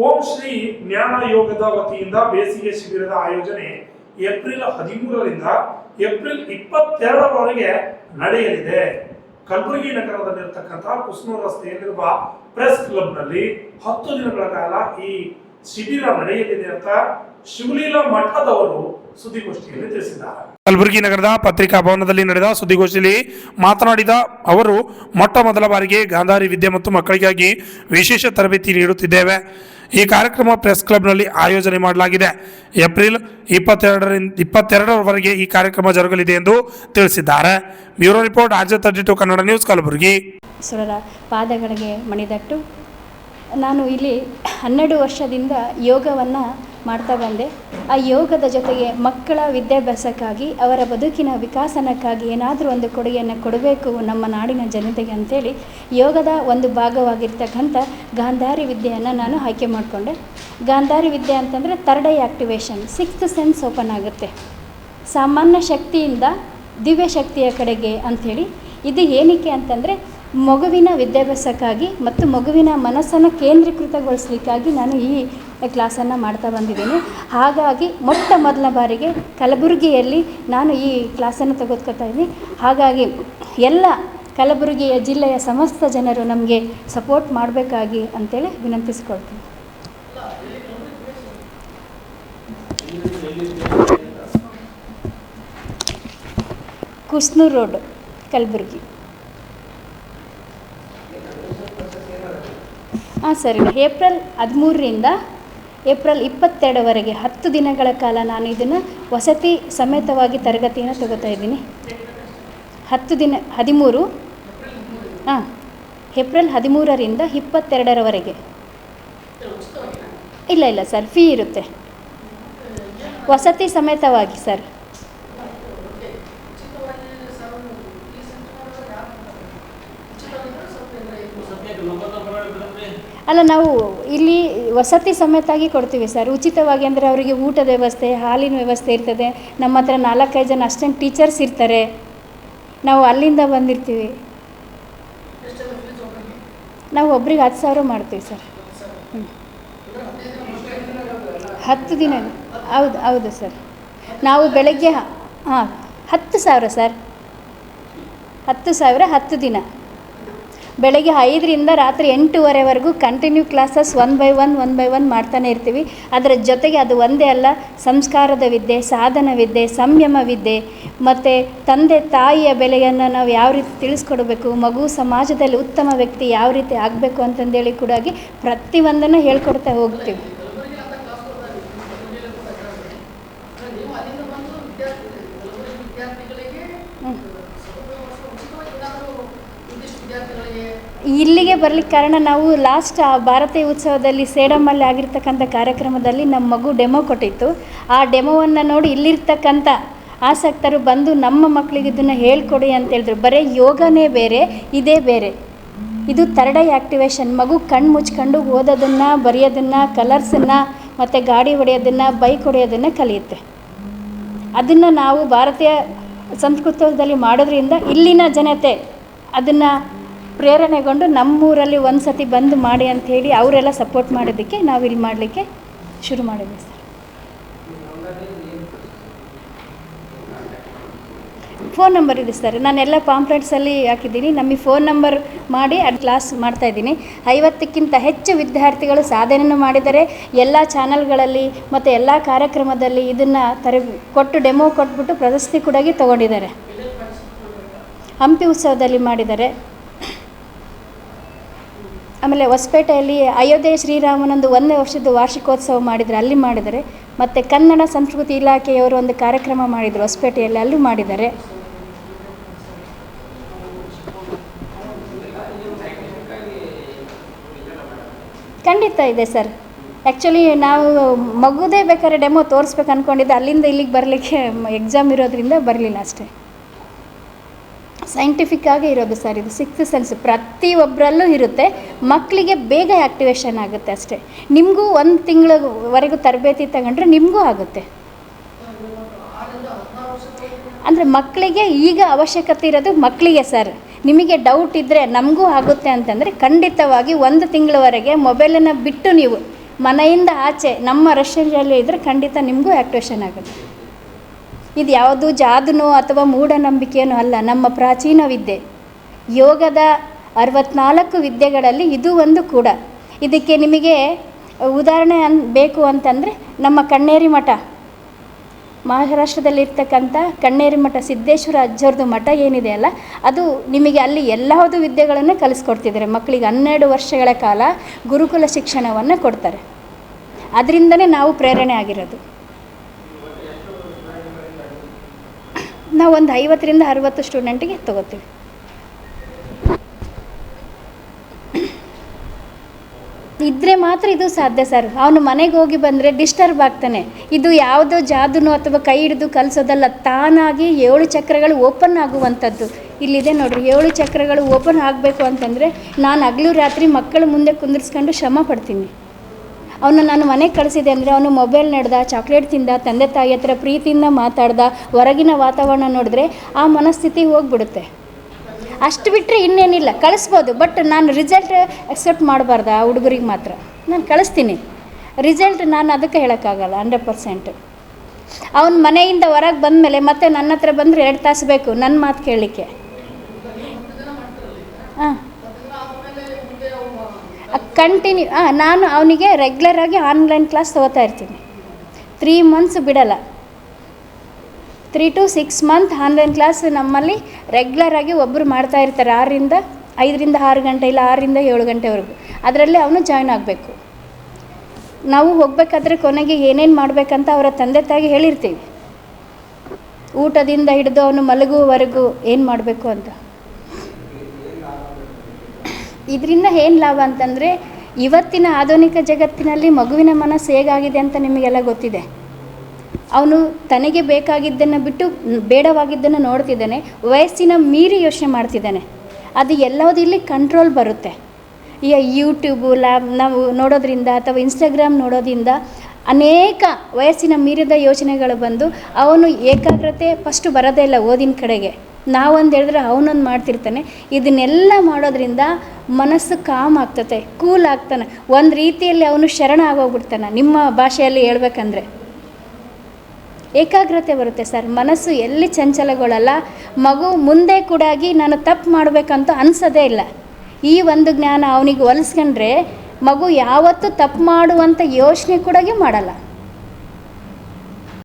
ಓಂ ಶ್ರೀ ಜ್ಞಾನ ಯೋಗದ ವತಿಯಿಂದ ಬೇಸಿಗೆ ಶಿಬಿರದ ಆಯೋಜನೆ ಏಪ್ರಿಲ್ 13ರಿಂದ ಏಪ್ರಿಲ್ 22ರವರೆಗೆ ನಡೆಯಲಿದೆ. ಕಲಬುರಗಿ ನಗರದಲ್ಲಿರತಕ್ಕಂಥ ಕುಸ್ನೂರು ರಸ್ತೆಯಲ್ಲಿರುವ ಪ್ರೆಸ್ ಕ್ಲಬ್ನಲ್ಲಿ 10 ದಿನಗಳ ಕಾಲ ಈ ಶಿಬಿರ ನಡೆಯಲಿದೆ ಅಂತ ಶಿವಲೀಲಾ ಮಠದವರು ಸುದ್ದಿಗೋಷ್ಠಿಯಲ್ಲಿ ತಿಳಿಸಿದ್ದಾರೆ. ಕಲಬುರಗಿ ನಗರದ ಪತ್ರಿಕಾ ಭವನದಲ್ಲಿ ನಡೆದ ಸುದ್ದಿಗೋಷ್ಠಿಯಲ್ಲಿ ಮಾತನಾಡಿದ ಅವರು, ಮೊಟ್ಟ ಮೊದಲ ಬಾರಿಗೆ ಗಾಂಧಾರಿ ವಿದ್ಯೆ ಮತ್ತು ಮಕ್ಕಳಿಗಾಗಿ ವಿಶೇಷ ತರಬೇತಿ ನೀಡುತ್ತಿದ್ದೇವೆ. ಈ ಕಾರ್ಯಕ್ರಮ ಪ್ರೆಸ್ ಕ್ಲಬ್ನಲ್ಲಿ ಆಯೋಜನೆ ಮಾಡಲಾಗಿದೆ. ಏಪ್ರಿಲ್ 22ರವರೆಗೆ ಈ ಕಾರ್ಯಕ್ರಮ ಜರುಗಲಿದೆ ಎಂದು ತಿಳಿಸಿದ್ದಾರೆ. Bureau report RJ32 Kannada news, Kalaburagi. ಸುರರ ಪಾದಗಳಿಗೆ ಮಣಿದಟ್ಟು ನಾನು ಇಲ್ಲಿ 12 ವರ್ಷದಿಂದ ಯೋಗವನ್ನು ಮಾಡ್ತಾ ಬಂದೆ. ಆ ಯೋಗದ ಜೊತೆಗೆ ಮಕ್ಕಳ ವಿದ್ಯಾಭ್ಯಾಸಕ್ಕಾಗಿ, ಅವರ ಬದುಕಿನ ವಿಕಾಸನಕ್ಕಾಗಿ ಏನಾದರೂ ಒಂದು ಕೊಡುಗೆಯನ್ನು ಕೊಡಬೇಕು ನಮ್ಮ ನಾಡಿನ ಜನತೆಗೆ ಅಂಥೇಳಿ ಯೋಗದ ಒಂದು ಭಾಗವಾಗಿರ್ತಕ್ಕಂಥ ಗಾಂಧಾರಿ ವಿದ್ಯೆಯನ್ನು ನಾನು ಆಯ್ಕೆ ಮಾಡಿಕೊಂಡೆ. ಗಾಂಧಾರಿ ವಿದ್ಯೆ ಅಂತಂದರೆ third I activation, 6th sense open ಆಗುತ್ತೆ. ಸಾಮಾನ್ಯ ಶಕ್ತಿಯಿಂದ ದಿವ್ಯ ಶಕ್ತಿಯ ಕಡೆಗೆ ಅಂಥೇಳಿ. ಇದು ಏನಕ್ಕೆ ಅಂತಂದರೆ ಮಗುವಿನ ವಿದ್ಯಾಭ್ಯಾಸಕ್ಕಾಗಿ ಮತ್ತು ಮಗುವಿನ ಮನಸ್ಸನ್ನು ಕೇಂದ್ರೀಕೃತಗೊಳಿಸಲಿಕ್ಕಾಗಿ ನಾನು ಈ ಕ್ಲಾಸನ್ನು ಮಾಡ್ತಾ ಬಂದಿದ್ದೀನಿ. ಹಾಗಾಗಿ ಮೊಟ್ಟ ಮೊದಲ ಬಾರಿಗೆ ಕಲಬುರಗಿಯಲ್ಲಿ ನಾನು ಈ ಕ್ಲಾಸನ್ನು ತೆಗೆದುಕೊಳ್ತಾ ಇದ್ದೀನಿ. ಹಾಗಾಗಿ ಎಲ್ಲ ಕಲಬುರಗಿಯ ಜಿಲ್ಲೆಯ ಸಮಸ್ತ ಜನರು ನಮಗೆ ಸಪೋರ್ಟ್ ಮಾಡಬೇಕಾಗಿ ಅಂತೇಳಿ ವಿನಂತಿಸಿಕೊಳ್ತೀನಿ. ಕುಸ್ನೂರು ರೋಡ್, ಕಲಬುರಗಿ. ಹಾಂ ಸರಿ. ಏಪ್ರಿಲ್ 13ರಿಂದ ಏಪ್ರಿಲ್ 22ರವರೆಗೆ 10 ದಿನಗಳ ಕಾಲ ನಾನು ಇದನ್ನು ವಸತಿ ಸಮೇತವಾಗಿ ತರಗತಿಯನ್ನು ತಗೋತಾ ಇದ್ದೀನಿ. 10 ದಿನ 13 ಹಾಂ ಏಪ್ರಿಲ್ 13ರಿಂದ 22ರವರೆಗೆ. ಇಲ್ಲ ಸರ್, ಫೀ ಇರುತ್ತೆ. ವಸತಿ ಸಮೇತವಾಗಿ ಸರ್. ಅಲ್ಲ, ನಾವು ಇಲ್ಲಿ ವಸತಿ ಸಮೇತಾಗಿ ಕೊಡ್ತೀವಿ ಸರ್, ಉಚಿತವಾಗಿ. ಅಂದರೆ ಅವರಿಗೆ ಊಟದ ವ್ಯವಸ್ಥೆ, ಹಾಲಿನ ವ್ಯವಸ್ಥೆ ಇರ್ತದೆ. ನಮ್ಮ ಹತ್ರ 4-5 ಜನ ಅಸಿಸ್ಟೆಂಟ್ ಟೀಚರ್ಸ್ ಇರ್ತಾರೆ. ನಾವು ಅಲ್ಲಿಂದ ಬಂದಿರ್ತೀವಿ. ನಾವು ಒಬ್ರಿಗೆ 10,000 ಮಾಡ್ತೀವಿ ಸರ್. 10 ದಿನ. ಹೌದು ಸರ್. ನಾವು ಬೆಳಗ್ಗೆ 10,000 ಸರ್. 10,000 10 ದಿನ. ಬೆಳಗ್ಗೆ 5ರಿಂದ ರಾತ್ರಿ 8:15ವರೆಗೂ ಕಂಟಿನ್ಯೂ ಕ್ಲಾಸಸ್ 1 by 1 ಮಾಡ್ತಾನೆ ಇರ್ತೀವಿ. ಅದರ ಜೊತೆಗೆ ಅದು ಒಂದೇ ಅಲ್ಲ, ಸಂಸ್ಕಾರದ ವಿದ್ಯೆ, ಸಾಧನ ವಿದ್ಯೆ, ಸಂಯಮ ವಿದ್ಯೆ ಮತ್ತು ತಂದೆ ತಾಯಿಯ ಬೆಲೆಯನ್ನು ನಾವು ಯಾವ ರೀತಿ ತಿಳಿಸ್ಕೊಡ್ಬೇಕು, ಮಗು ಸಮಾಜದಲ್ಲಿ ಉತ್ತಮ ವ್ಯಕ್ತಿ ಯಾವ ರೀತಿ ಆಗಬೇಕು ಅಂತಂದೇಳಿ ಕೂಡ ಪ್ರತಿಯೊಂದನ್ನು ಹೇಳ್ಕೊಡ್ತಾ ಹೋಗ್ತೀವಿ. ಇಲ್ಲಿಗೆ ಬರ್ಲಿಕ್ಕೆ ಕಾರಣ, ನಾವು ಲಾಸ್ಟ್ ಭಾರತೀಯ ಉತ್ಸವದಲ್ಲಿ ಸೇಡಮಲ್ಲಿ ಆಗಿರ್ತಕ್ಕಂಥ ಕಾರ್ಯಕ್ರಮದಲ್ಲಿ ನಮ್ಮ ಮಗು ಡೆಮೋ ಕೊಟ್ಟಿತ್ತು. ಆ ಡೆಮೋವನ್ನು ನೋಡಿ ಇಲ್ಲಿರ್ತಕ್ಕಂಥ ಆಸಕ್ತರು ಬಂದು ನಮ್ಮ ಮಕ್ಕಳಿಗೆ ಇದನ್ನು ಹೇಳ್ಕೊಡಿ ಅಂತ ಹೇಳಿದ್ರು. ಬರೀ ಯೋಗನೇ ಬೇರೆ, ಇದೇ ಬೇರೆ. ಇದು ಥರ್ಡ್ ಐ ಆ್ಯಕ್ಟಿವೇಶನ್. ಮಗು ಕಣ್ಣು ಮುಚ್ಕೊಂಡು ಓದೋದನ್ನು, ಬರೆಯೋದನ್ನು, ಕಲರ್ಸನ್ನು ಮತ್ತು ಗಾಡಿ ಹೊಡೆಯೋದನ್ನು, ಬೈಕ್ ಹೊಡೆಯೋದನ್ನು ಕಲಿಯುತ್ತೆ. ಅದನ್ನು ನಾವು ಭಾರತೀಯ ಸಂಸ್ಕೃತದಲ್ಲಿ ಮಾಡೋದ್ರಿಂದ ಇಲ್ಲಿನ ಜನತೆ ಅದನ್ನು ಪ್ರೇರಣೆಗೊಂಡು ನಮ್ಮೂರಲ್ಲಿ ಒಂದು ಸತಿ ಬಂದು ಮಾಡಿ ಅಂಥೇಳಿ ಅವರೆಲ್ಲ ಸಪೋರ್ಟ್ ಮಾಡೋದಕ್ಕೆ ನಾವು ಇಲ್ಲಿ ಮಾಡಲಿಕ್ಕೆ ಶುರು ಮಾಡಿದ್ವಿ ಸರ್. ಫೋನ್ ನಂಬರ್ ಇದೆ ಸರ್, ನಾನೆಲ್ಲ ಪಾಂಪ್ಲೆಟ್ಸಲ್ಲಿ ಹಾಕಿದ್ದೀನಿ. ನಮಗೆ ಫೋನ್ ನಂಬರ್ ಮಾಡಿ ಅದು ಕ್ಲಾಸ್ ಮಾಡ್ತಾಯಿದ್ದೀನಿ. 50ಕ್ಕಿಂತ ಹೆಚ್ಚು ವಿದ್ಯಾರ್ಥಿಗಳು ಸಾಧನೆಯನ್ನು ಮಾಡಿದ್ದಾರೆ. ಎಲ್ಲ ಚಾನಲ್ಗಳಲ್ಲಿ ಮತ್ತು ಎಲ್ಲ ಕಾರ್ಯಕ್ರಮದಲ್ಲಿ ಇದನ್ನು ಕೊಟ್ಟು ಡೆಮೋ ಕೊಟ್ಬಿಟ್ಟು ಪ್ರಶಸ್ತಿ ಕೂಡ ತೊಗೊಂಡಿದ್ದಾರೆ. ಹಂಪಿ ಉತ್ಸವದಲ್ಲಿ ಮಾಡಿದ್ದಾರೆ. ಆಮೇಲೆ ಹೊಸಪೇಟೆಯಲ್ಲಿ ಅಯೋಧ್ಯೆ ಶ್ರೀರಾಮನೊಂದು 1ನೇ ವರ್ಷದ ವಾರ್ಷಿಕೋತ್ಸವ ಮಾಡಿದರೆ, ಅಲ್ಲಿ ಮಾಡಿದ್ದಾರೆ. ಮತ್ತು ಕನ್ನಡ ಸಂಸ್ಕೃತಿ ಇಲಾಖೆಯವರು ಒಂದು ಕಾರ್ಯಕ್ರಮ ಮಾಡಿದರು ಹೊಸಪೇಟೆಯಲ್ಲಿ, ಅಲ್ಲೂ ಮಾಡಿದ್ದಾರೆ. ಖಂಡಿತ ಇದೆ ಸರ್. ಆ್ಯಕ್ಚುಲಿ ನಾವು ಮಗುದೇ ಬೇಕಾದ್ರೆ ಡೆಮೋ ತೋರಿಸ್ಬೇಕು ಅಂದ್ಕೊಂಡಿದ್ದೆ. ಅಲ್ಲಿಂದ ಇಲ್ಲಿಗೆ ಬರಲಿಕ್ಕೆ ಎಕ್ಸಾಮ್ ಇರೋದ್ರಿಂದ ಬರಲಿಲ್ಲ ಅಷ್ಟೇ. ಸೈಂಟಿಫಿಕ್ ಆಗಿ ಇರೋದು ಸರ್ ಇದು. 6th ಸೆನ್ಸ್ ಪ್ರತಿಯೊಬ್ಬರಲ್ಲೂ ಇರುತ್ತೆ. ಮಕ್ಕಳಿಗೆ ಬೇಗ ಆ್ಯಕ್ಟಿವೇಶನ್ ಆಗುತ್ತೆ ಅಷ್ಟೇ. ನಿಮಗೂ 1 ತಿಂಗಳವರೆಗೂ ತರಬೇತಿ ತಗೊಂಡ್ರೆ ನಿಮಗೂ ಆಗುತ್ತೆ. ಅಂದರೆ ಮಕ್ಕಳಿಗೆ ಈಗ ಅವಶ್ಯಕತೆ ಇರೋದು ಮಕ್ಕಳಿಗೆ ಸರ್. ನಿಮಗೆ ಡೌಟ್ ಇದ್ದರೆ ನಮಗೂ ಆಗುತ್ತೆ ಅಂತಂದರೆ ಖಂಡಿತವಾಗಿ 1 ತಿಂಗಳವರೆಗೆ ಮೊಬೈಲನ್ನು ಬಿಟ್ಟು ನೀವು ಮನೆಯಿಂದ ಆಚೆ ನಮ್ಮ ರಷ್ಯದಲ್ಲಿ ಇದ್ದರೆ ಖಂಡಿತ ನಿಮಗೂ ಆ್ಯಕ್ಟಿವೇಶನ್ ಆಗುತ್ತೆ. ಇದು ಯಾವುದು ಜಾದುನೋ ಅಥವಾ ಮೂಢನಂಬಿಕೆಯೋ ಅಲ್ಲ, ನಮ್ಮ ಪ್ರಾಚೀನ ವಿದ್ಯೆ. ಯೋಗದ 64 ವಿದ್ಯೆಗಳಲ್ಲಿ ಇದು ಒಂದು ಕೂಡ. ಇದಕ್ಕೆ ನಿಮಗೆ ಉದಾಹರಣೆ ಬೇಕು ಅಂತಂದರೆ ನಮ್ಮ ಕಣ್ಣೇರಿ ಮಠ, ಮಹಾರಾಷ್ಟ್ರದಲ್ಲಿರ್ತಕ್ಕಂಥ ಕಣ್ಣೇರಿ ಮಠ, ಸಿದ್ದೇಶ್ವರ ಅಜ್ಜವ್ರದ್ದು ಮಠ ಏನಿದೆ ಅಲ್ಲ, ಅದು ನಿಮಗೆ ಅಲ್ಲಿ ಎಲ್ಲವುದು ವಿದ್ಯೆಗಳನ್ನು ಕಲಿಸ್ಕೊಡ್ತಿದ್ದಾರೆ. ಮಕ್ಕಳಿಗೆ 12 ವರ್ಷಗಳ ಕಾಲ ಗುರುಕುಲ ಶಿಕ್ಷಣವನ್ನು ಕೊಡ್ತಾರೆ. ಅದರಿಂದನೇ ನಾವು ಪ್ರೇರಣೆ ಆಗಿರೋದು. ನಾವು ಒಂದು 50ರಿಂದ 60 ಸ್ಟೂಡೆಂಟಿಗೆ ತೊಗೋತೀವಿ. ಇದ್ದರೆ ಮಾತ್ರ ಇದು ಸಾಧ್ಯ ಸರ್. ಅವನು ಮನೆಗೆ ಹೋಗಿ ಬಂದರೆ ಡಿಸ್ಟರ್ಬ್ ಆಗ್ತಾನೆ. ಇದು ಯಾವುದೋ ಜಾದುನೋ ಅಥವಾ ಕೈ ಹಿಡಿದು ಕಲಿಸೋದಲ್ಲ, ತಾನಾಗಿ 7 ಚಕ್ರಗಳು ಓಪನ್ ಆಗುವಂಥದ್ದು. ಇಲ್ಲಿದೆ ನೋಡಿರಿ, 7 ಚಕ್ರಗಳು ಓಪನ್ ಆಗಬೇಕು ಅಂತಂದರೆ ನಾನು ಹಗಲು ರಾತ್ರಿ ಮಕ್ಕಳ ಮುಂದೆ ಕುಂದಿರ್ಸ್ಕೊಂಡು ಶ್ರಮ ಪಡ್ತೀನಿ. ಅವನು ನಾನು ಮನೆಗೆ ಕಳಿಸಿದೆ ಅಂದರೆ ಅವನು ಮೊಬೈಲ್ ನಡೆದ, ಚಾಕ್ಲೇಟ್ ತಿಂದ, ತಂದೆ ತಾಯಿ ಹತ್ರ ಪ್ರೀತಿಯಿಂದ ಮಾತಾಡ್ದ, ಹೊರಗಿನ ವಾತಾವರಣ ನೋಡಿದ್ರೆ ಆ ಮನಸ್ಥಿತಿ ಹೋಗ್ಬಿಡುತ್ತೆ. ಅಷ್ಟು ಬಿಟ್ಟರೆ ಇನ್ನೇನಿಲ್ಲ, ಕಳಿಸ್ಬೋದು. ಬಟ್ ನಾನು ರಿಸಲ್ಟ್ ಅಕ್ಸೆಪ್ಟ್ ಮಾಡಬಾರ್ದು. ಆ ಹುಡುಗರಿಗೆ ಮಾತ್ರ ನಾನು ಕಳಿಸ್ತೀನಿ, ರಿಸಲ್ಟ್ ನಾನು ಅದಕ್ಕೆ ಹೇಳೋಕ್ಕಾಗಲ್ಲ 100%. ಅವನ ಮನೆಯಿಂದ ಹೊರಗೆ ಬಂದಮೇಲೆ ಮತ್ತೆ ನನ್ನ ಹತ್ರ ಬಂದರೆ 2 ತಾಸು ಬೇಕು ನನ್ನ ಮಾತು ಕೇಳಲಿಕ್ಕೆ. ಹಾಂ, ಕಂಟಿನ್ಯೂ ನಾನು ಅವನಿಗೆ ರೆಗ್ಯುಲರಾಗಿ ಆನ್ಲೈನ್ ಕ್ಲಾಸ್ ತೊಗೋತಾ ಇರ್ತೀನಿ. 3 ಮಂತ್ಸ್ ಬಿಡಲ್ಲ. 3 to 6 ಮಂತ್ ಆನ್ಲೈನ್ ಕ್ಲಾಸ್ ನಮ್ಮಲ್ಲಿ ರೆಗ್ಯುಲರಾಗಿ ಒಬ್ಬರು ಮಾಡ್ತಾ ಇರ್ತಾರೆ. 5ರಿಂದ 6 ಗಂಟೆ, ಇಲ್ಲ 6ರಿಂದ 7 ಗಂಟೆವರೆಗೂ. ಅದರಲ್ಲಿ ಅವನು ಜಾಯ್ನ್ ಆಗಬೇಕು. ನಾವು ಹೋಗಬೇಕಾದ್ರೆ ಕೊನೆಗೆ ಏನೇನು ಮಾಡಬೇಕಂತ ಅವರ ತಂದೆ ತಾಯಿಗೆ ಹೇಳಿರ್ತೀವಿ. ಊಟದಿಂದ ಹಿಡಿದು ಅವನು ಮಲಗುವವರೆಗೂ ಏನು ಮಾಡಬೇಕು ಅಂತ. ಇದರಿಂದ ಏನು ಲಾಭ ಅಂತಂದರೆ, ಇವತ್ತಿನ ಆಧುನಿಕ ಜಗತ್ತಿನಲ್ಲಿ ಮಗುವಿನ ಮನಸ್ಸು ಹೇಗಾಗಿದೆ ಅಂತ ನಿಮಗೆಲ್ಲ ಗೊತ್ತಿದೆ. ಅವನು ತನಗೆ ಬೇಕಾಗಿದ್ದನ್ನು ಬಿಟ್ಟು ಬೇಡವಾಗಿದ್ದನ್ನು ನೋಡ್ತಿದ್ದಾನೆ, ವಯಸ್ಸಿನ ಮೀರಿ ಯೋಚನೆ ಮಾಡ್ತಿದ್ದಾನೆ. ಅದು ಎಲ್ಲವೂ ಇಲ್ಲಿ ಕಂಟ್ರೋಲ್ ಬರುತ್ತೆ. ಈಗ ಯೂಟ್ಯೂಬು ನಾವು ನೋಡೋದ್ರಿಂದ ಅಥವಾ ಇನ್ಸ್ಟಾಗ್ರಾಮ್ ನೋಡೋದ್ರಿಂದ ಅನೇಕ ವಯಸ್ಸಿನ ಮೀರಿದ ಯೋಚನೆಗಳು ಬಂದು ಅವನು ಏಕಾಗ್ರತೆ ಫಸ್ಟು ಬರೋದೇ ಇಲ್ಲ ಓದಿನ ಕಡೆಗೆ. ನಾವೊಂದು ಹೇಳಿದ್ರೆ ಅವನೊಂದು ಮಾಡ್ತಿರ್ತಾನೆ. ಇದನ್ನೆಲ್ಲ ಮಾಡೋದ್ರಿಂದ ಮನಸ್ಸು ಕಾಮ್ ಆಗ್ತದೆ, ಕೂಲ್ ಆಗ್ತಾನೆ. ಒಂದು ರೀತಿಯಲ್ಲಿ ಅವನು ಶರಣ ಆಗೋಗ್ಬಿಡ್ತಾನೆ. ನಿಮ್ಮ ಭಾಷೆಯಲ್ಲಿ ಹೇಳ್ಬೇಕಂದ್ರೆ ಏಕಾಗ್ರತೆ ಬರುತ್ತೆ ಸರ್. ಮನಸ್ಸು ಎಲ್ಲಿ ಚಂಚಲಗೊಳ್ಳಲ್ಲ. ಮಗು ಮುಂದೆ ಕೂಡ ನಾನು ತಪ್ಪು ಮಾಡಬೇಕಂತ ಅನಿಸೋದೇ ಇಲ್ಲ. ಈ ಒಂದು ಜ್ಞಾನ ಅವನಿಗೆ ಹೊಲಿಸ್ಕೊಂಡ್ರೆ ಮಗು ಯಾವತ್ತೂ ತಪ್ಪು ಮಾಡುವಂಥ ಯೋಚನೆ ಕೂಡ ಮಾಡಲ್ಲ.